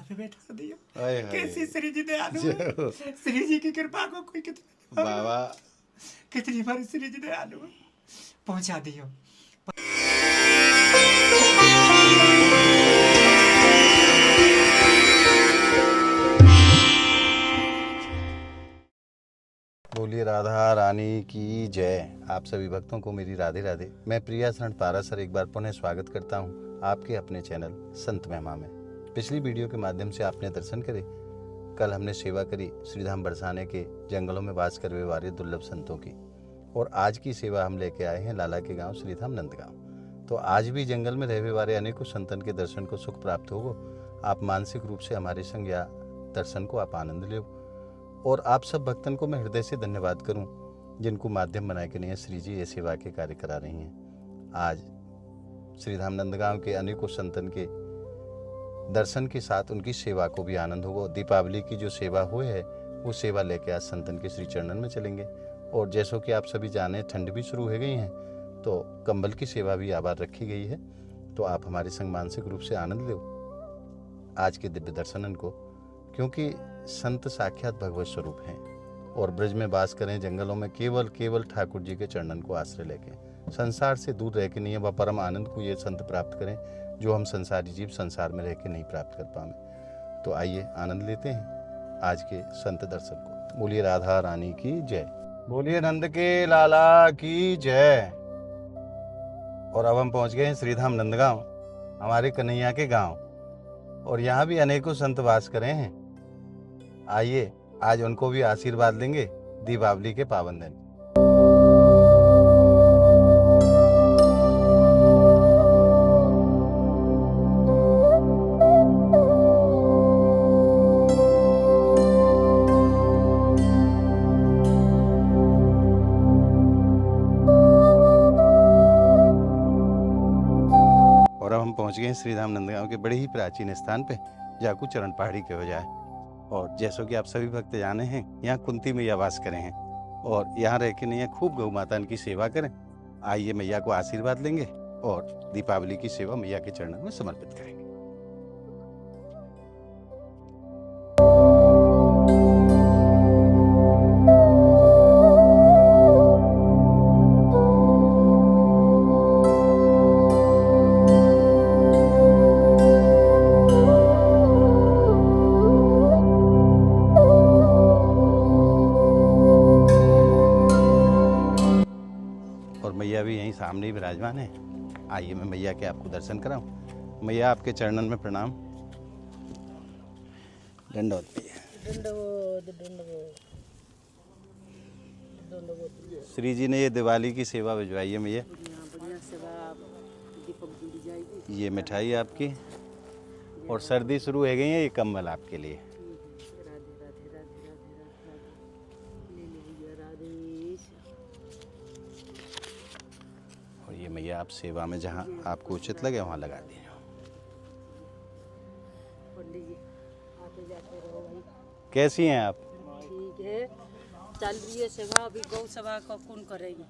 पे बैठा दियो। हाय हाय। कैसी श्री जी दयालु, श्री जी की कृपा को कोई कितनी बाबा कितनी बार श्री जी दयालु पहुंचा दियो। बोलिए राधा रानी की जय। आप सभी भक्तों को मेरी राधे राधे। मैं प्रिया शरण पारासर एक बार पुनः स्वागत करता हूं आपके अपने चैनल संत महिमा में। पिछली वीडियो के माध्यम से आपने दर्शन करे। कल हमने सेवा करी श्रीधाम बरसाने के जंगलों में वास करने वाले दुर्लभ संतों की, और आज की सेवा हम लेके आए हैं लाला के गांव श्रीधाम नंदगांव। तो आज भी जंगल में रहने वाले अनेकों संतन के दर्शन को सुख प्राप्त होगो। आप मानसिक रूप से हमारे संग या दर्शन को आप आनंद लो। और आप सब भक्तन को मैं हृदय से धन्यवाद करूं जिनको माध्यम बना के नहीं श्री जी ये सेवा के कार्य करा रही हैं। आज श्रीधाम नंदगांव के अनेकों संतन के दर्शन के साथ उनकी सेवा को भी आनंद होगा। दीपावली की जो सेवा हुई है वो सेवा लेके आज संतन के श्री चरणन में चलेंगे। और जैसो कि आप सभी जाने ठंड भी शुरू हो गई हैं तो कंबल की सेवा भी आबाद रखी गई है। तो आप हमारे संग मानसिक रूप से आनंद लो आज के दिव्य दर्शनन को, क्योंकि संत साक्षात भगवत स्वरूप हैं और ब्रज में वास करें जंगलों में केवल ठाकुर जी के चरणन को आश्रय लेके संसार से दूर रह के नहीं है वह परम आनंद को ये संत प्राप्त करें जो हम संसारी जीव संसार में रह के नहीं प्राप्त कर पाए। तो आइए आनंद लेते हैं आज के संत दर्शन को। बोलिए राधा रानी की जय, बोलिए नंद के लाला की जय। और अब हम पहुंच गए हैं श्रीधाम नंदगांव, हमारे कन्हैया के गांव, और यहाँ भी अनेकों संत वास करे हैं। आइए आज उनको भी आशीर्वाद लेंगे दीपावली के पावन दिन। और अब हम पहुंच गए हैं श्रीधाम नंदगांव के बड़े ही प्राचीन स्थान पे, जाकू चरण पहाड़ी के बजाय। और जैसो कि आप सभी भक्त जाने हैं यहाँ कुंती मैया वास करें हैं और यहाँ रह के नहीं खूब गौ माता की सेवा करें। आइए मैया को आशीर्वाद लेंगे और दीपावली की सेवा मैया के चरणों में समर्पित करेंगे। मैया भी यहीं सामने ही विराजमान है। आइए मैं मैया के आपको दर्शन कराऊं। मैया आपके चरणन में प्रणाम। दंडवत मैया। श्री जी ने ये दिवाली की सेवा भिजवाई है मैया। ये मिठाई आपकी, और सर्दी शुरू हो गई है ये कंबल आपके लिए। ये मैया आप सेवा में जहाँ आपको उचित लगे वहाँ लगा दिए। कैसी हैं आप? ठीक है, चल रही है सेवा। अभी गौ सेवा का कौन करेगी?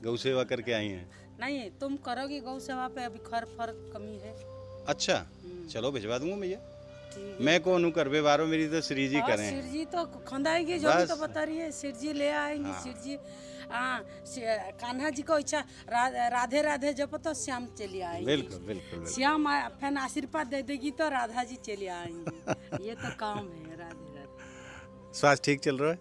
गौ सेवा करके आई हैं? नहीं, तुम करोगी गौ सेवा पे? अभी फर्क कमी है। अच्छा चलो भिजवा दूंगा मैया। मैं कौन हूँ करवे वारो, मेरी तो श्री जी करें। श्री जी तो खंदाएगी जो भी तो बता रही है। श्री जी ले आएंगे। श्री जी कान्हा जी को इच्छा राधे राधे जब तो श्याम चली आएंगे। बिल्कुल बिल्कुल। श्याम फिर आशीर्वाद दे देगी तो राधा जी चली आएंगी। ये तो काम है। राधे राधे। स्वास्थ्य ठीक चल रहा है?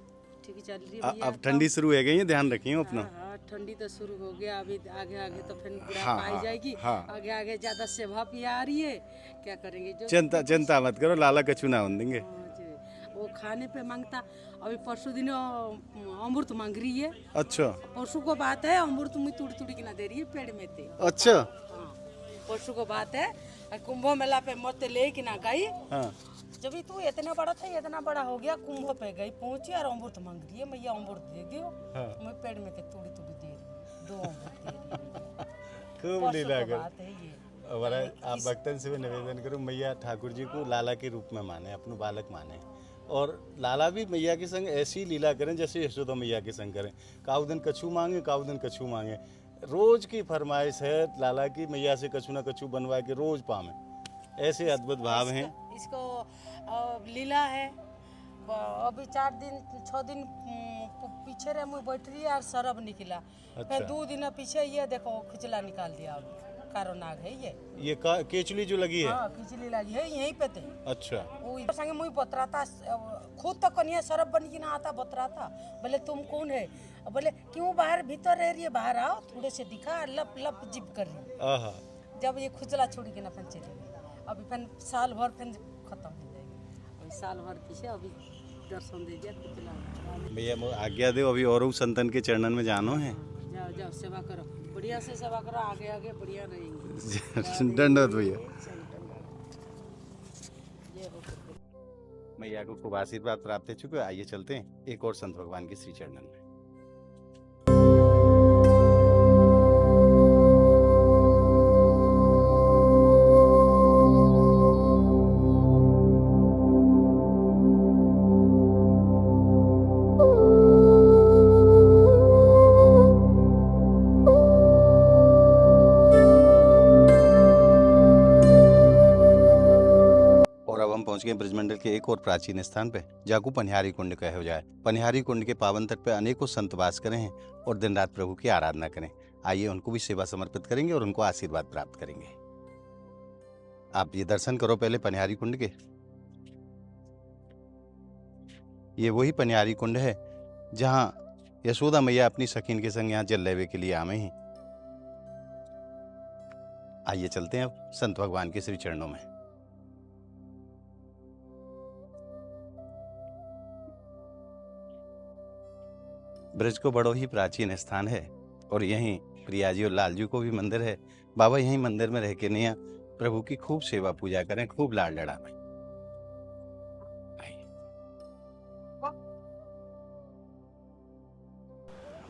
ठीक चल रही है। अब ठंडी शुरू हो गई है, ध्यान रखिए अपना। ठंडी तो शुरू हो गया, अभी आगे आगे तो फिर बुढ़ापा आई जाएगी। आगे आगे ज्यादा सेवा भी आ रही है, क्या करेंगे? जो चिंता मत करो, लाला कछु ना होने देंगे। वो खाने पे मांगता। अभी परसों दिन अमृत मांग रही है। अच्छा परसों को बात है, अमृत मुझे तुड़ी के ना दे रही है पेड़ में थे। अच्छा परसों को बात है, कुंभ मेला पे मत ले कि ना गई। जब तू इतना बड़ा था, इतना बड़ा हो गया, कुंभ पे गई पहुंची और अमृत मांग रही है। मैया अमृत दे दियो। मैं पेड़ में के तुड़ी दे रही, 2 अमृत दे रही। खूब लीला कर। हमारा आप भक्तन से भी निवेदन करूँ, मैया ठाकुर जी को लाला के रूप में माने, अपने बालक माने, और लाला भी मैया के संग ऐसी लीला करें जैसे यशोदा मैया के संग करें। काऊ दिन कछू मांगे, काऊ दिन कछू मांगे। रोज की फरमाइश है लाला की, मैया से कछु ना कछु बनवा के रोज पावे। ऐसे अद्भुत भाव हैं। इसको लीला है। अभी 4 दिन 6 दिन पीछे रहे मुँह बैठ रही है और सरब निकला। फिर 2 दिन पीछे ये देखो खुजला निकाल दिया। अब कारण आ गई ये केचुली जो लगी है। हाँ खिचली लगी है यहीं पे थे। अच्छा। वो संगे मुँह बतराता खुद तो कन्या सरब बन के ना आता बतराता। बोले तुम कौन है? बोले क्यों बाहर भीतर रह रही है, बाहर आओ थोड़े से दिखा। लप लप जिप कर रही। जब ये खुजला छोड़ के ना फिर चले गए। अभी फिर साल भर फिर खत्म हो जाएगी। अभी साल भर पीछे अभी दर्शन दे दिया खुजला। भैया आज्ञा दो, अभी और संतन के चरणन में जानो है। जाओ जाओ सेवा करो, बढ़िया से सेवा करो, आगे आगे बढ़िया रहेंगे। दंडवत भैया। मैया को खूब आशीर्वाद प्राप्त हो चुके। आइए चलते हैं एक और संत भगवान के श्री चरणन में। पहुंच गए ब्रजमंडल के एक और प्राचीन स्थान पे, जाकू पनिहारी कुंड कहे जाए। पनिहारी कुंड के पावन तट पे अनेकों संत वास करे हैं और दिन रात प्रभु की आराधना करें। आइए उनको भी सेवा समर्पित करेंगे और उनको आशीर्वाद प्राप्त करेंगे। आप ये दर्शन करो पहले पनिहारी कुंड के। ये वही पनिहारी कुंड है जहां यशोदा मैया अपनी सखीन के संग यहाँ जल लेवे के लिए आवे हैं। आइए चलते हैं अब संत भगवान के श्री चरणों में। ब्रज को बड़ो ही प्राचीन स्थान है और यहीं प्रिया जी और लाल जी को भी मंदिर है। बाबा यहीं मंदिर में रह के नहीं प्रभु की खूब सेवा पूजा करें, खूब लाड लड़ावें।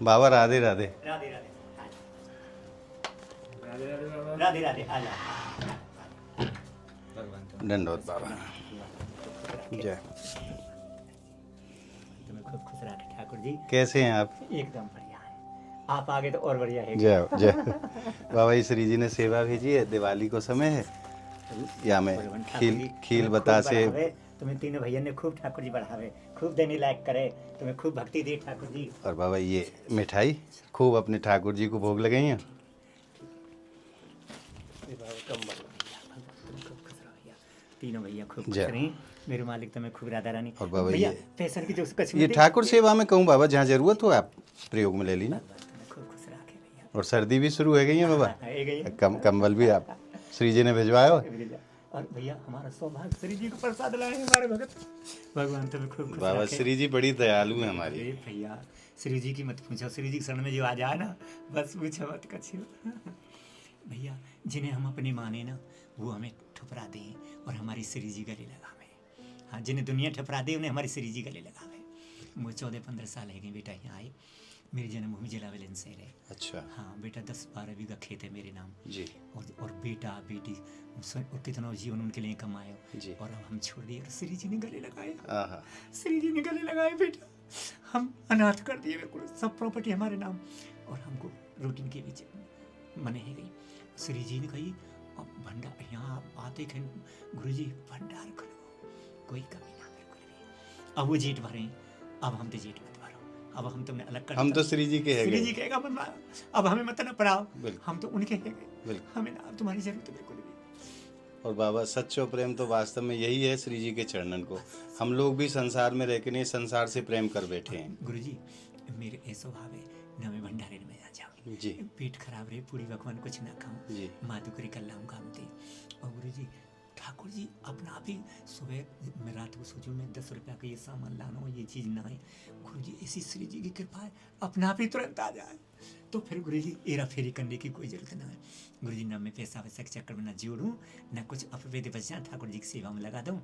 बाबा राधे राधे। राधे राधे राधे राधे। आजा दंडवत बाबा। जय। तुम्हें खूब खुश रखे ठाकुर जी। कैसे हैं आप? एकदम बढ़िया है, आप आगे तो और बढ़िया है। जय जय। बाबा जी श्री जी ने सेवा भेजी है, दिवाली को समय है या मैं खील बता से तुम्हें तीनों भैया ने खूब ठाकुर जी बढ़ावे, खूब देने लायक करे, तुम्हें खूब भक्ति दी ठाकुर जी। और बाबा ये मिठाई खूब अपने ठाकुर जी को भोग लगाई हैं। तीनों भैया खूब खुश रही, मेरे मालिक तुम्हें खूब राधा रानी। और बाबा भैया ये पैसन की जो कछुआ ये ठाकुर सेवा में कहूँ बाबा, जहाँ जरूरत हो आप प्रयोग में ले ली ना। खूब खुश रखे भैया। और सर्दी भी शुरू हो गई है बाबा, गई है। कंबल भी आप श्री जी ने भिजवाया हो। और भैया हमारा सौभाग्य श्री जी को प्रसाद लाए हमारे भगत। भगवान तुम्हें खूब खुश बाबा रखे। श्री जी बड़ी दयालु है हमारी। अरे भैया श्री जी की मत पूछो, श्री जी के शरण में जो आ जाए ना बस पूछो मत कछुआ। भैया जिन्हें हम अपने माने ना वो हमें ठुकरा दें और हमारी श्री जी गले लगावे। हाँ जिन्हें दुनिया ठुकरा दे उन्हें हमारी श्री जी गले लगावे। मुझे 14-15 साल है गए बेटा यहाँ आए, मेरी जन्मभूमि जलावेलन से रहे। अच्छा। हाँ बेटा 10-12 बीघा खेत है मेरे नाम जी। और बेटा बेटी और कितना जीवन उनके लिए कमाए जी। और अब हम छोड़ दिए और श्री जी ने गले लगाए। आहा। श्री जी ने गले लगाए बेटा, हम अनाथ कर दिए बिल्कुल, सब प्रॉपर्टी हमारे नाम और हमको रूटीन के बीच मने ही गई। श्री जी ने कही अब भंडार यहाँ आते थे गुरु जी भंडार खोलो, कोई कमी ना बिल्कुल भी। अब वो जेठ भरे, अब हम तो जेठ मत भरो, अब हम तुमने अलग कर, हम तो श्री जी के हैं। श्री जी कहेगा अब हमें मत ना पढ़ाओ, हम तो उनके हैं, हमें ना तुम्हारी जरूरत बिल्कुल भी। और बाबा सच्चो प्रेम तो वास्तव में यही है श्री जी के चरणन को। हम लोग भी संसार में रह के नहीं संसार से प्रेम कर बैठे हैं। गुरु जी मेरे ये स्वभाव है न मैं भंडारे में आ जाऊँ जी। पेट खराब रहे पूरी भगवान कुछ ना खाऊं जी। माधुकरी कल्लाम काम थी। और गुरु जी ठाकुर जी अपना भी सुबह मैं रात को सोचूं मैं 10 रुपया का ये सामान लाना हो, ये चीज़ ना है, गुरु जी ऐसी श्री जी की कृपा है अपना भी तुरंत आ जाए। तो फिर गुरु जी हेरा फेरी करने की कोई जरूरत ना है। गुरु जी ना मैं पैसा वैसा के चक्कर में ना जोड़ूँ ना कुछ अपवेद बचा, ठाकुर जी की सेवा में लगा दूँ।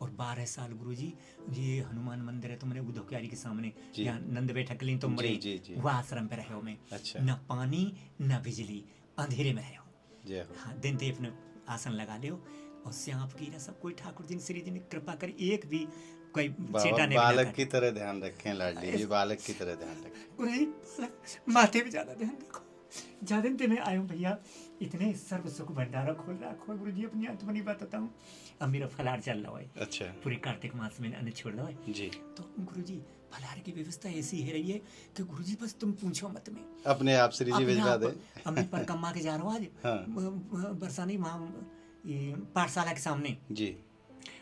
और 12 साल गुरु जी ये हनुमान मंदिर है तो मैंने उधोक्यारी के सामने यहाँ नंद बैठक ली तो मरे वह आश्रम पे रहे हो मैं। अच्छा। ना पानी ना बिजली अंधेरे में रहे हो। जय हो। हाँ दिन देव ने आसन लगा लियो और सांप की ना सब कोई ठाकुर जी ने श्री जी ने कृपा करी, एक भी कोई चेटा नहीं बालक की तरह ध्यान रखें लाडली जी, बालक की तरह ध्यान रखें। माथे पे ज्यादा ध्यान रखो, जादिन ते मैं आया हूँ भैया, इतने सर्व सुख भंडारा खोल रखो गुरु जी, अपनी आत्मनी बात बताऊँ। अब मेरा फलार चल रहा है, अच्छा पूरे कार्तिक मास में अन्न छोड़ रहा है। जी, तो गुरु जी फलार की व्यवस्था ऐसी है रही है कि गुरु जी बस तुम पूछो मत में, अपने आप श्री जी अपने भिजवा आप दे। अम्मी पर कम्मा के जा रहा हूँ आज हाँ। बरसानी वहाँ ये पाठशाला के सामने। जी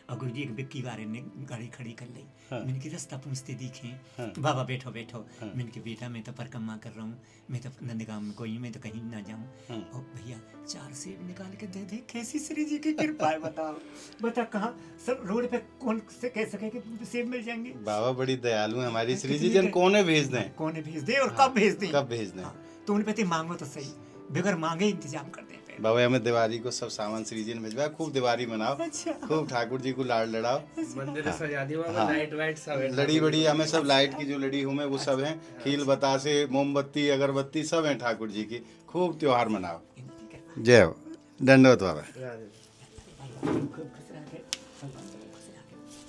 और गुरु जी एक बिक्की वाले ने गाड़ी खड़ी कर ली। हाँ। मैंने की रास्ता पूछते दिखे, हाँ। बाबा बैठो बैठो। हाँ। मैंने की बेटा मैं तो परकम्मा कर रहा हूँ, मैं तो नंदगांव में कोई, मैं तो कहीं ना जाऊँ। हाँ। और भैया 4 सेब निकाल के दे दे, कैसी श्री जी की कृपा है बताओ। बता कहाँ सब रोड पे कौन से कह सके कि सेब मिल जाएंगे। बाबा बड़ी दयालु है हमारी श्री जी, कितनी जन कोने भेज दें, कौन भेज दे और कब भेज दें। कब भेज दें। हाँ, तो उन पे मांगो तो सही, बगैर मांगे इंतजाम कर दें। बाबा हमें दिवाली को सब सामान श्री जी ने भिजवाया, खूब दिवाली मनाओ, अच्छा। खूब ठाकुर जी को लाड़ लड़ाओ। मंदिर सजा दी बाबा, हाँ। लाइट वाइट सब है। लड़ी बड़ी हमें सब लाइट की जो लड़ी हूँ मैं वो सब है, खील बतासे मोमबत्ती अगरबत्ती सब है ठाकुर जी की, खूब त्योहार मनाओ। जय हो, दंडवत बाबा।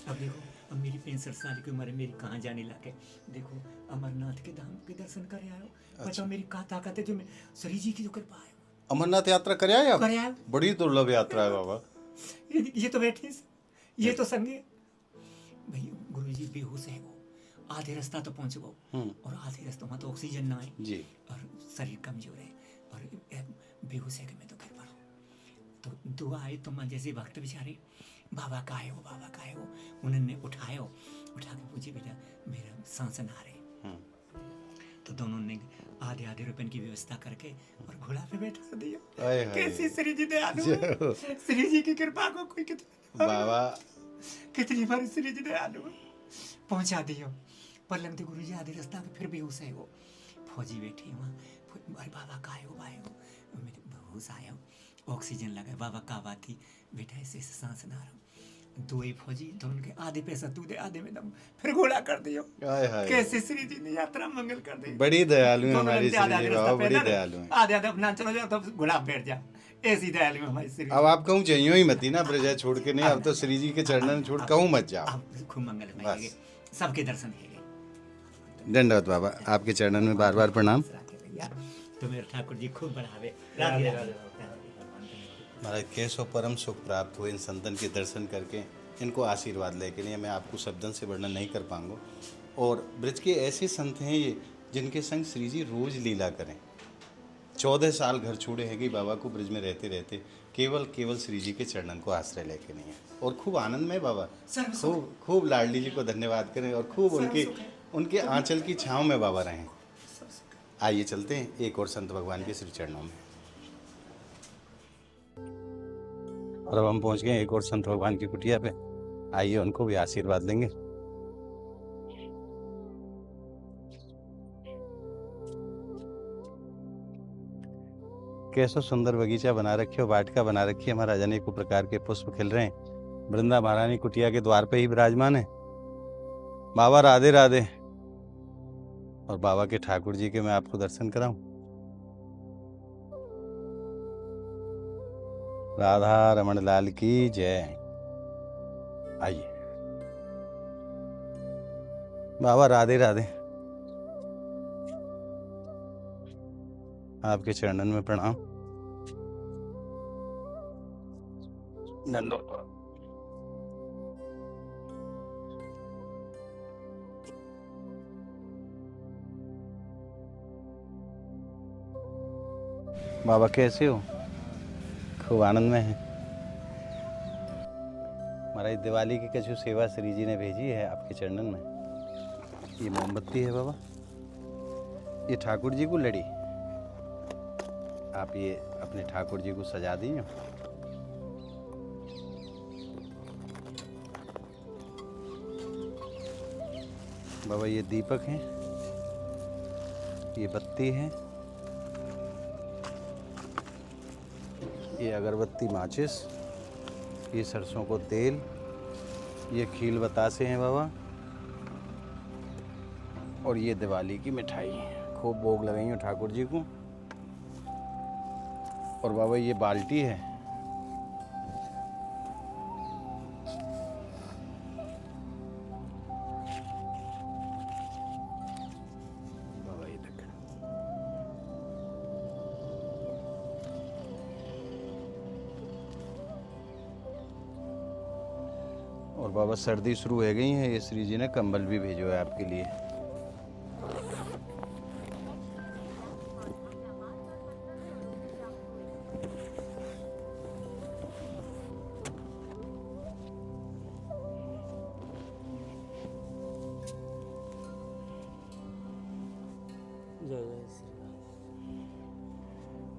अब देखो, अब मेरी 65 साल की उम्र है, मेरी कहाँ जाने लगे। देखो अमरनाथ के धाम के दर्शन कर आयो। बताओ मेरी क्या ताकत है जो मैं श्री जी की जो कृपा है। अमरनाथ यात्रा कर आए आप? कर आए। बड़ी दुर्लभ यात्रा है बाबा। ये तो बैठे, ये तो संगे भाई गुरु जी बेहोश है वो, आधे रास्ता तो पहुंच गो और आधे रास्ते वहाँ तो ऑक्सीजन ना है जी। और शरीर कमजोर है और बेहोश है कि मैं तो घर पर हूँ। तो दुआ आए तो मैं जैसे भक्त बेचारे, बाबा का है वो, बाबा का है वो, उन्होंने उठाया, उठा के पूछे बेटा मेरा सांस ना रहे। तो दोनों ने आधे आधे रुपए की व्यवस्था करके और घोड़ा पे बैठा दिया। आए हाय। कैसी श्री जी दयालु है। श्री जी की कृपा को कोई कितनी बाबा कितनी बार श्री जी दयालु है। पहुंचा दियो पर लगते गुरु जी आधे रास्ता के फिर बेहोश है वो। फौजी बैठे वहाँ, अरे बाबा का है वो, भाई वो मेरे बेहोश आया, ऑक्सीजन लगा। बाबा का बात थी बेटा ऐसे ऐसे सांस ना रहा। दो ही फौजी दोनों के आधे पैसा तू दे आधे में दम, फिर घोड़ा कर दियो। आए हाय। कैसे श्री जी ने यात्रा मंगल कर दी। बड़ी दयालु है दोनों हमारी लगते आधे श्री आधे जी रास्ता बाबा, बड़ी पैदल, दयालु है। आधे आधे अपना चलो जाओ तब घोड़ा पे बैठ जा। ऐसी दयालु है हमारी श्री जी। अब आप कहूँ चाहिए ही मत ही ना ब्रजा छोड़ के, नहीं अब तो श्री जी के चरणन में छोड़ कहूँ मत जाओ। आप खूब मंगल पाएंगे, सबके दर्शन है। दंडवत बाबा, आपके चरणन में बार बार प्रणाम। तो मेरे ठाकुर जी खूब बढ़ावे। राधे राधे। महाराज कैसो परम सुख प्राप्त हुए इन संतन के दर्शन करके, इनको आशीर्वाद लेके। नहीं मैं आपको शब्दन से वर्णन नहीं कर पाऊंगा। और ब्रज के ऐसे संत हैं ये जिनके संग श्री जी रोज लीला करें। 14 साल घर छोड़े है कि बाबा को ब्रज में रहते रहते केवल श्री जी के चरणन को आश्रय लेके नहीं है। और खूब आनंद में बाबा, खूब लाडली जी को धन्यवाद करें और खूब उनके आंचल की छाँव में बाबा रहें। आइए चलते हैं एक और संत भगवान के श्री चरणों में। और अब हम पहुंच गए एक और संत भगवान की कुटिया पे। आइए उनको भी आशीर्वाद लेंगे। कैसा सुंदर बगीचा बना रखी है, वाटिका बना रखी है महाराज, अनेकों प्रकार के पुष्प खिल रहे हैं। वृंदा महारानी कुटिया के द्वार पे ही विराजमान है। बाबा राधे राधे। और बाबा के ठाकुर जी के मैं आपको दर्शन कराऊं। राधा रमण लाल की जय। आइए बाबा राधे राधे। आपके चरणन में प्रणाम। धन्यवाद। बाबा कैसे हो? खूब आनंद में है। महाराज दिवाली की कछु सेवा श्री जी ने भेजी है आपके चरणन में। ये मोमबत्ती है बाबा, ये ठाकुर जी को लड़ी, आप ये अपने ठाकुर जी को सजा दीजिए। बाबा ये दीपक है, ये बत्ती है, ये अगरबत्ती माचिस, ये सरसों को तेल, ये खील बतासे हैं बाबा, और ये दिवाली की मिठाई। खूब भोग लगाई हो ठाकुर जी को। और बाबा ये बाल्टी है, बाबा ये देख। बाबा सर्दी शुरू हो गई है, ये श्री जी ने कंबल भी भेजो है आपके लिए।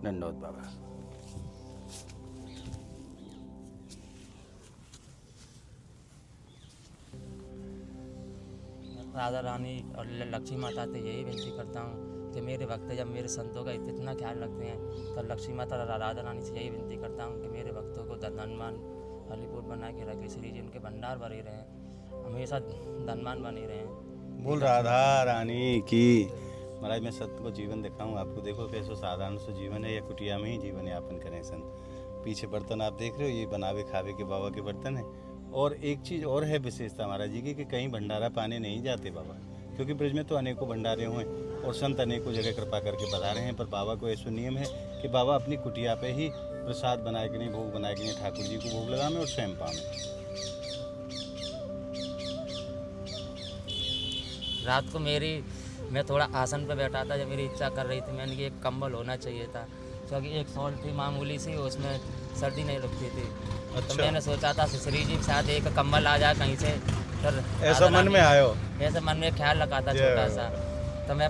दंडोत बाबा। राधा रानी और लक्ष्मी माता से यही विनती करता हूँ कि मेरे भक्त जब मेरे संतों का इतना ख्याल रखते हैं तो लक्ष्मी माता और राधा रानी से यही विनती करता हूँ कि मेरे भक्तों को धनवान फलीभूत बना के रखे, श्री जी उनके भंडार भरे रहें, हमेशा धनवान बने रहें। बोल राधा रानी की। महाराज मैं सत्य को जीवन दिखाऊं आपको, देखो कैसो साधारण सा जीवन है, या कुटिया में ही जीवन यापन करें संत। पीछे बर्तन आप देख रहे हो, ये बनावे खावे के बाबा के बर्तन है। और एक चीज़ और है विशेषता महाराज जी की कि कहीं भंडारा पाने नहीं जाते बाबा, क्योंकि ब्रज में तो अनेकों भंडारे हुए और संत अनेकों जगह कृपा करके पधारे हैं, पर बाबा को ऐसा नियम है कि बाबा अपनी कुटिया पे ही प्रसाद बनाए के नहीं, भोग बनाए के नहीं, ठाकुर जी को भोग लगावे और स्वयं पावे। रात को मैं थोड़ा आसन पे बैठा था, जब मेरी इच्छा कर रही थी, मैंने कि एक कंबल होना चाहिए था, क्योंकि एक शॉल थी मामूली सी, उसमें सर्दी नहीं लगती थी। तो मैंने सोचा था श्री जी के साथ एक कंबल आ जाए कहीं से, फिर ऐसा मन में आयो, ऐसे मन में ख्याल रखा था छोटा सा। तो मैं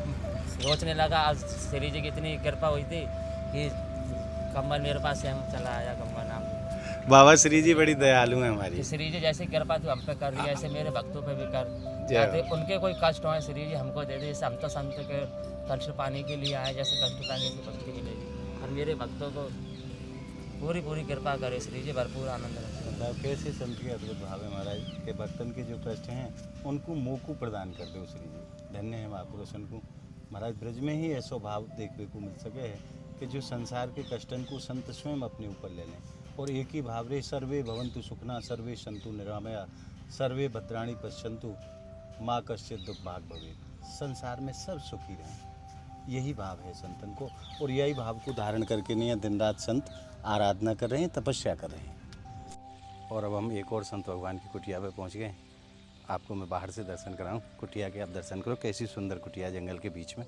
सोचने लगा, आज श्री जी की इतनी कृपा हुई थी कि कंबल मेरे पास स्वयं चला आया कंबल। नाम बाबा श्री जी बड़ी दयालु है हमारी। कि श्री जी जैसी कृपा तू हम पे कर रही है, ऐसे मेरे भक्तों पे भी कर, जाते उनके कोई कष्ट हो श्री जी हमको दे दे। जैसे हम तो संत के कष्ट पाने के लिए आए, जैसे कष्ट पाने की भक्ति मिलेगी, और मेरे भक्तों को पूरी कृपा करे श्री जी, भरपूर आनंद रखे। बताओ कैसे संत के अद्भुत भाव है महाराज के भक्तन के जो कष्ट हैं उनको मोकू प्रदान कर दो श्री जी। धन्य है महापुरुषन को महाराज, ब्रज में ही ऐसा भाव देखने को मिल सके है कि जो संसार के कष्टन को संत स्वयं अपने ऊपर ले लें, और एक ही भाव रे, सर्वे भवन्तु सुखना, सर्वे सन्तु निरामया, सर्वे भद्राणि पश्यन्तु, माँ कश्चित दुख भाग भवे। संसार में सब सुखी रहें, यही भाव है संतन को, और यही भाव को धारण करके नहीं दिन रात संत आराधना कर रहे हैं, तपस्या कर रहे हैं। और अब हम एक और संत भगवान की कुटिया पे पहुंच गए। आपको मैं बाहर से दर्शन कराऊं कुटिया के, आप दर्शन करो कैसी सुंदर कुटिया जंगल के बीच में।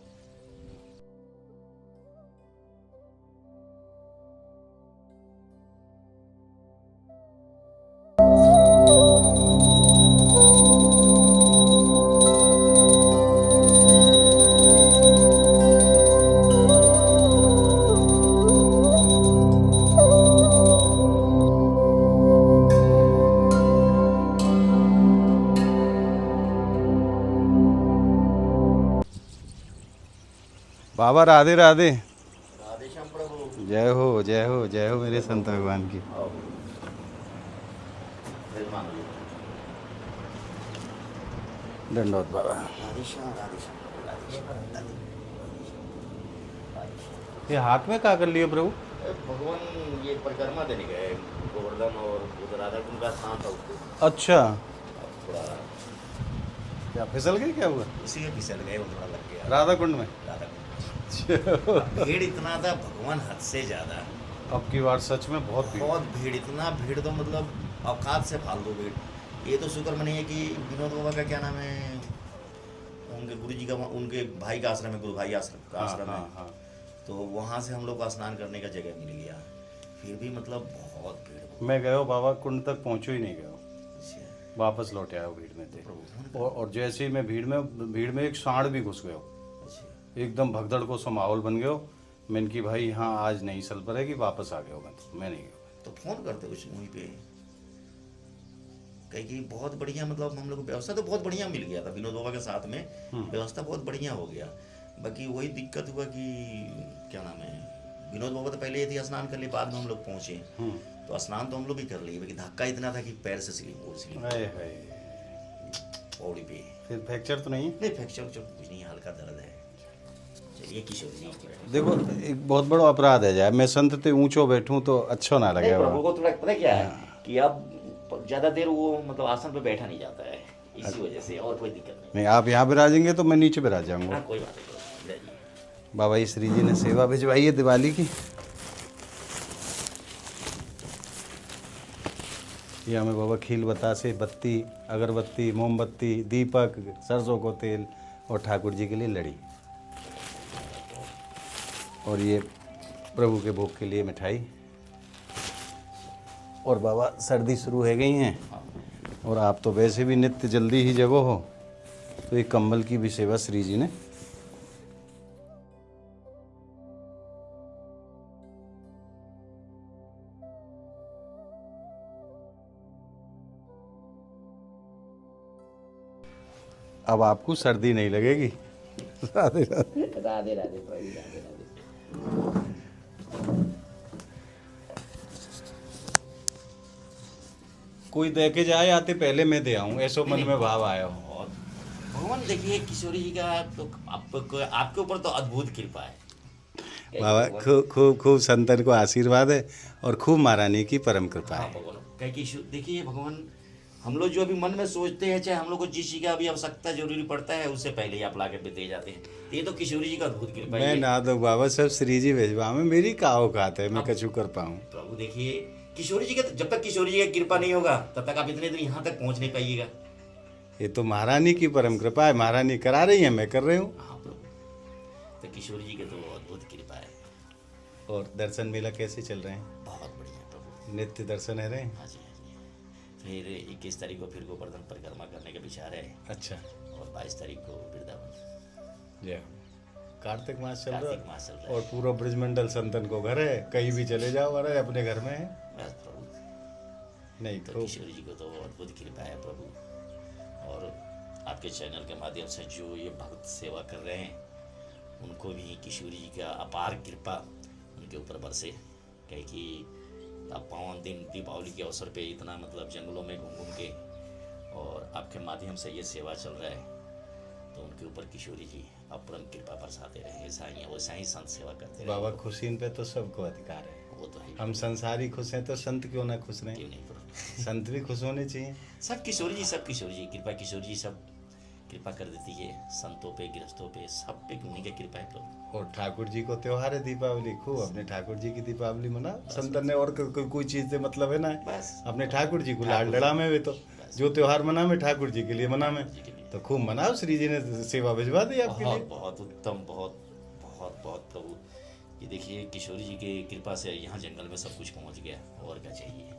बाबा राधे राधे। राधे श्याम प्रभु। जय हो जय हो जय हो मेरे संत भगवान की। दंडोत बाबा। राधे श्याम राधे श्याम। ये हाथ में क्या कर लिए प्रभु? भगवान ये परिक्रमा देने गए, गोवर्धन और राधा कुंड का स्थान था उसको। अच्छा, थोड़ा क्या फिसल गई, क्या हुआ? इसी में फिसल गए, वो थोड़ा लग गया राधा कुंड में। राधा कुंड। भीड़ इतना था भगवान, हद से ज्यादा। अब की बार सच में बहुत भीड़, इतना भीड़ तो मतलब औकात से फालतू भीड़। ये तो शुक्र मनी है कि विनोद बाबा का क्या नाम है, उनके गुरु जी का, उनके भाई का आश्रम है, गुरु भाई आश्रम का आश्रम है, तो वहाँ से हम लोग को स्नान करने का जगह मिल गया। फिर भी मतलब बहुत भीड़। मैं गया बाबा कुंड तक पहुँचो ही नहीं गया, वापस लौट आया भीड़ में थे। और जैसे ही मैं भीड़ में एक सांड भी घुस गया, एकदम भगदड़ को सा माहौल बन गया। मैंने कि भाई हाँ आज नहीं चल पड़ेगी, वापस आ गया। मैं नहीं गया। तो फोन करते उस वहीं पे, कहीं कि बहुत बढ़िया, मतलब हम लोग को व्यवस्था तो बहुत बढ़िया मिल गया था विनोद बाबा के साथ में, व्यवस्था बहुत बढ़िया हो गया। बाकी वही दिक्कत हुआ कि क्या नाम है, विनोद बाबा तो पहले ये थी स्नान कर लिए, बाद में हम लोग पहुंचे तो स्नान तो हम लोग भी कर लिए, बाकी धक्का इतना था कि पैर से स्लिप पौड़ी पे। फिर फ्रैक्चर तो नहीं? नहीं फ्रैक्चर कुछ नहीं, हल्का दर्द है। चलिए किशोर जी देखो एक बहुत बड़ा अपराध है जाए, मैं संत ते ऊंचो बैठूं तो अच्छा ना लगे। प्रभु को थोड़ा पता क्या है कि अब ज्यादा देर वो मतलब आसन पे बैठा नहीं जाता है, इसी वजह से, और कोई दिक्कत नहीं। आप यहाँ बिराजेंगे तो मैं नीचे बिराज जाऊंगा। कोई बात नहीं। बाबा जी श्री जी ने सेवा भिजवाई है दिवाली की। ये हमें बाबा खील बतासे, बत्ती, अगरबत्ती, मोमबत्ती, दीपक, सरसों को तेल और ठाकुर जी के लिए लड़ी, और ये प्रभु के भोग के लिए मिठाई। और बाबा सर्दी शुरू हो गई हैं, और आप तो वैसे भी नित्य जल्दी ही जगो हो, तो एक कंबल की भी सेवा श्री जी ने। अब आपको सर्दी नहीं लगेगी। राधे राधे। राधे राधे प्रभु, राधे राधे। कोई दे के जाए आते पहले मैं दे आऊं, ऐसो मन में भाव आया हो। और भगवान देखिए किशोरी जी का तो आपके ऊपर तो अद्भुत कृपा है। बाबा खूब खूब खूब संतन को आशीर्वाद है और खूब महारानी की परम कृपा हाँ है। भगवान, क्या कि देखिए भगवान, हम लोग जो अभी मन में सोचते हैं, चाहे हम लोग को जिस चीज़ का अभी आवश्यकता जरूरी पड़ता है, उससे पहले ही आप ला के दे जाते हैं। तो ये तो किशोरी जी का अद्भुत कृपा मैं है। ना दो बाबा, सब श्री जी भेजवा में, मेरी का औकात है, मैं कछु कर पाऊँ। प्रभु देखिए किशोरी जी का, जब तक किशोरी जी का कृपा नहीं होगा तब तक आप इतने दिन यहाँ तक पहुँच नहीं पाइएगा। ये तो महारानी की परम कृपा है, महारानी करा रही है, मैं कर रही हूँ। हाँ प्रभु, तो किशोरी जी के तो अद्भुत कृपा है। और दर्शन मेला कैसे चल रहे हैं? बहुत बढ़िया प्रभु। नित्य दर्शन है रहे? हाँ जी, हाँ जी। फिर 21 तारीख को फिर गोवर्धन परिक्रमा करने का विचार है, अच्छा, और 22 तारीख को वृंदावन। जय हो। कार्तिक मास चल कार्तिक रहा मास चल है, रहा और है। पूरा ब्रजमंडल संतन को घर है, कहीं भी चले जाओ, अरे अपने घर में है। बस प्रभु, नहीं तो खूब। किशोरी जी को तो अद्भुत कृपा है प्रभु। और आपके चैनल के माध्यम से जो ये भक्त सेवा कर रहे हैं, उनको भी किशोरी जी का अपार कृपा उनके ऊपर बरसे। कहे कि आप पावन दिन दीपावली के अवसर पे इतना मतलब जंगलों में घूम घूम के, और आपके माध्यम से ये सेवा चल रहा है, तो उनके ऊपर किशोरी जी अपरम कृपा बरसाते रहे। ऐसा ही है, वैसा ही संत सेवा करते रहे। बाबा खुशी पे तो सबको अधिकार है। वो तो है ही। हम संसारी खुश हैं तो संत क्यों ना खुश क्यों रहें? नहीं प्रभु। संत भी खुश होने चाहिए। सब किशोरी जी, सब किशोरी जी कृपा, किशोरी जी सब कृपा कर देती है संतों पे, गृहस्थों पे, सब पे उन्हीं की कृपा है प्रभु। और ठाकुर जी को त्योहार है दीपावली, खूब अपने ठाकुर जी की दीपावली मना। संतन ने और कोई चीज से मतलब है ना है, बस अपने ठाकुर जी को लाड लड़ा में वे तो जो त्योहार मना में ठाकुर जी के लिए मना में, जी के लिए तो खूब मनाओ। श्री जी ने सेवा भिजवा दी आपके बहुत लिए। बहुत उत्तम, बहुत बहुत बहुत प्रभु। ये देखिए किशोरी जी के कृपा से यहाँ जंगल में सब कुछ पहुँच गया, और क्या चाहिए।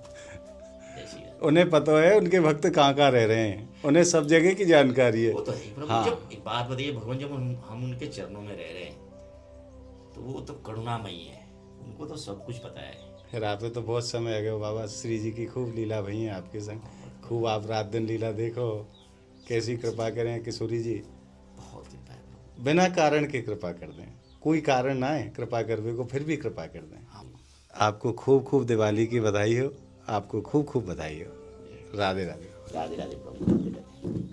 जय श्री राम। उन्हें पता है उनके भक्त कहाँ कहाँ रह रहे हैं, उन्हें सब जगह की जानकारी है। वो तो है प्रभु। हाँ। जब एक बात बताइए भगवान, जब हम उनके चरणों में रह रहे हैं, तो वो तो करुणामयी है, उनको तो सब कुछ पता है। फिर आप तो बहुत समय आ गया बाबा, श्री जी की खूब लीला भई है आपके संग, खूब आप रात दिन लीला देखो, कैसी कृपा करें किशोरी जी। बहुत कृपा है प्रभु। बिना कारण के कृपा कर दें, कोई कारण ना है कृपा करने को, फिर भी कृपा कर दें। हम आपको खूब खूब दिवाली की बधाई हो, आपको खूब खूब बधाई हो। राधे राधे। राधे राधे प्रभु, राधे राधे।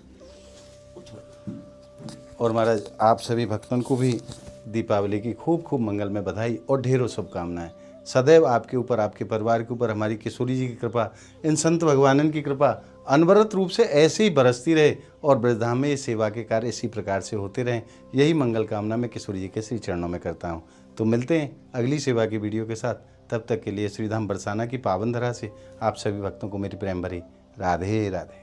और महाराज आप सभी भक्तों को भी दीपावली की खूब खूब मंगल में बधाई और ढेरों शुभकामनाएं। सदैव आपके ऊपर, आपके परिवार के ऊपर हमारी किशोरी जी की कृपा, इन संत भगवानन की कृपा अनवरत रूप से ऐसे ही बरसती रहे, और ब्रजधाम में ये सेवा के कार्य इसी प्रकार से होते रहें। यही मंगल कामना मैं किशोरी जी के श्री चरणों में करता हूँ। तो मिलते हैं अगली सेवा की वीडियो के साथ। तब तक के लिए श्रीधाम बरसाना की पावन धरा से आप सभी भक्तों को मेरी प्रेम भरी राधे राधे।